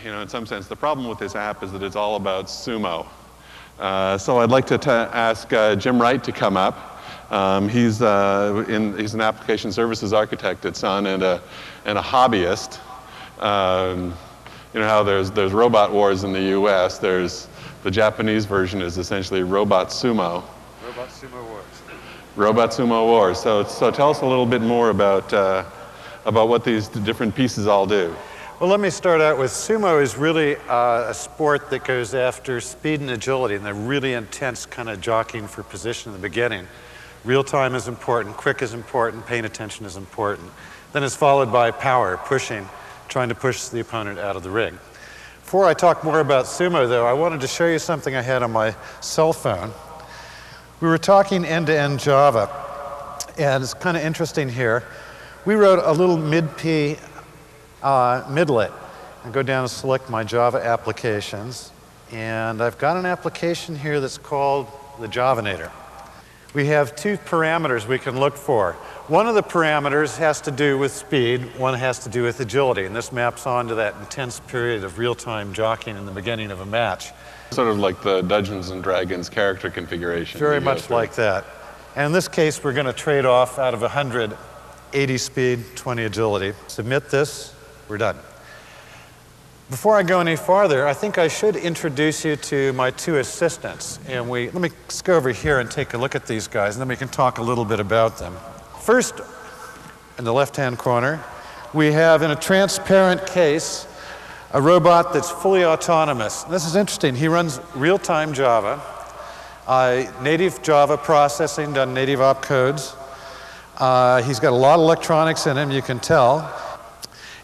in some sense, the problem with this app is that it's all about sumo. So I'd like to ask Jim Wright to come up. He's an application services architect at Sun and a hobbyist. You know how there's robot wars in the U.S. There's the Japanese version is essentially robot sumo. Robot sumo wars. Robot sumo wars. So tell us a little bit more about what these different pieces all do. Well, let me start out with sumo is really a sport that goes after speed and agility, and the really intense kind of jockeying for position in the beginning. Real time is important, quick is important, paying attention is important. Then it's followed by power, pushing, trying to push the opponent out of the ring. Before I talk more about sumo, though, I wanted to show you something I had on my cell phone. We were talking end-to-end Java, and it's kind of interesting here. We wrote a little mid-P midlet. I go down and select my Java applications, and I've got an application here that's called the Javanator. We have two parameters we can look for. One of the parameters has to do with speed, one has to do with agility, and this maps onto that intense period of real-time jockeying in the beginning of a match. Sort of like the Dungeons and Dragons character configuration. Very much like that. And in this case, we're going to trade off out of 100, 80 speed, 20 agility. Submit this. We're done. Before I go any farther, I think I should introduce you to my two assistants. And let me just go over here and take a look at these guys, and then we can talk a little bit about them. First, in the left-hand corner, we have in a transparent case a robot that's fully autonomous. This is interesting. He runs real-time Java, native Java processing, done native opcodes. He's got a lot of electronics in him, you can tell.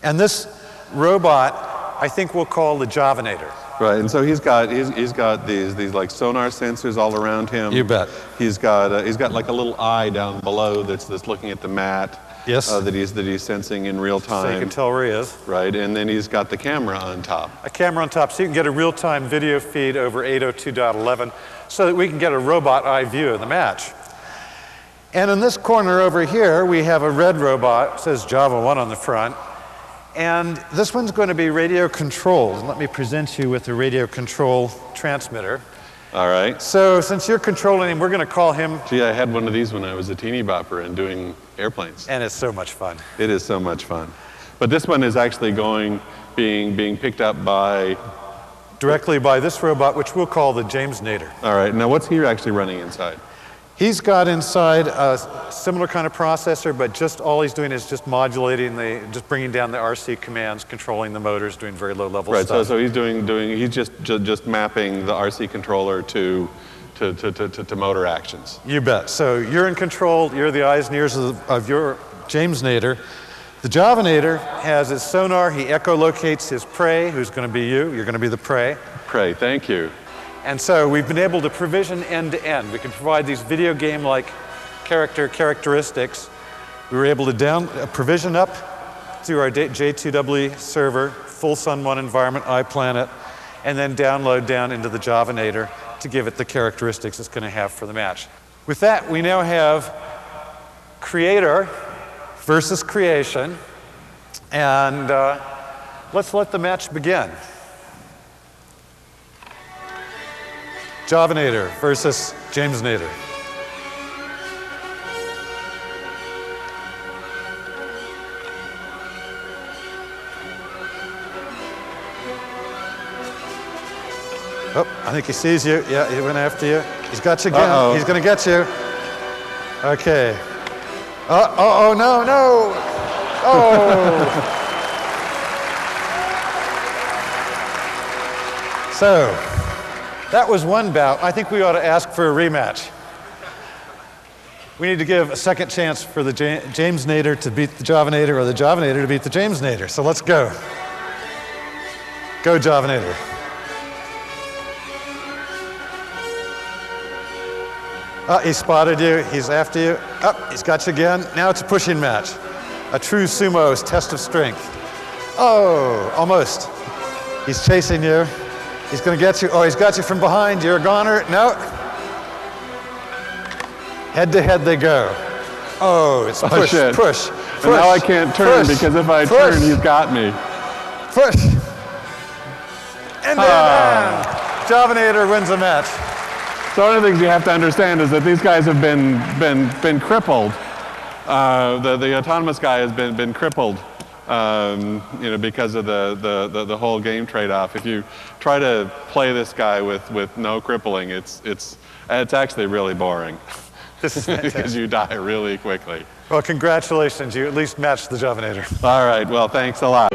And this robot, I think we'll call the Javanator. Right, and so he's got these like sonar sensors all around him. You bet. He's got like a little eye down below that's looking at the mat. Yes. That he's sensing in real time. So you can tell where he is. Right, and then he's got the camera on top. A camera on top, so you can get a real-time video feed over 802.11, so that we can get a robot eye view of the match. And in this corner over here, we have a red robot. It says Java 1 on the front. And this one's going to be radio controlled. Let me present you with the radio control transmitter. All right. So since you're controlling him, we're going to call him... Gee, I had one of these when I was a teeny bopper and doing airplanes. And it's so much fun. It is so much fun. But this one is actually being picked up by... Directly by this robot, which we'll call the Jamesnator. All right. Now, what's he actually running inside? He's got inside a similar kind of processor, but just all he's doing is just modulating just bringing down the RC commands, controlling the motors, doing very low level stuff. Right, so he's just mapping the RC controller to motor actions. You bet. So you're in control, you're the eyes and ears of your Jamesnator. The Javanator has his sonar, he echolocates his prey, who's going to be you, you're going to be the prey. Prey, thank you. And so we've been able to provision end-to-end. We can provide these video game-like characteristics. We were able to provision up through our J2EE server, full Sun 1 environment, iPlanet, and then download down into the Javanator to give it the characteristics it's going to have for the match. With that, we now have creator versus creation, and let's let the match begin. Javanator versus Jamesnator. Oh, I think he sees you. Yeah, he went after you. He's got you again. Uh-oh. He's going to get you. Okay. Oh, no, no. Oh. So, that was one bout. I think we ought to ask for a rematch. We need to give a second chance for the Jamesnator to beat the Javanator or the Javanator to beat the Jamesnator. So let's go. Go, Javanator. Oh, he spotted you. He's after you. Oh, he's got you again. Now it's a pushing match. A true sumo's test of strength. Oh, almost. He's chasing you. He's going to get you. Oh, he's got you from behind. You're a goner. No. Head to head they go. Oh, it's push, push, push. And now I can't turn because if I turn, he's got me. Push. Javanator wins a match. So one of the things you have to understand is that these guys have been crippled. The autonomous guy has been crippled, because of the whole game trade-off. If you try to play this guy with no crippling, it's actually really boring. This is fantastic. Because you die really quickly. Well, congratulations. You at least matched the Javanator. All right. Well, thanks a lot.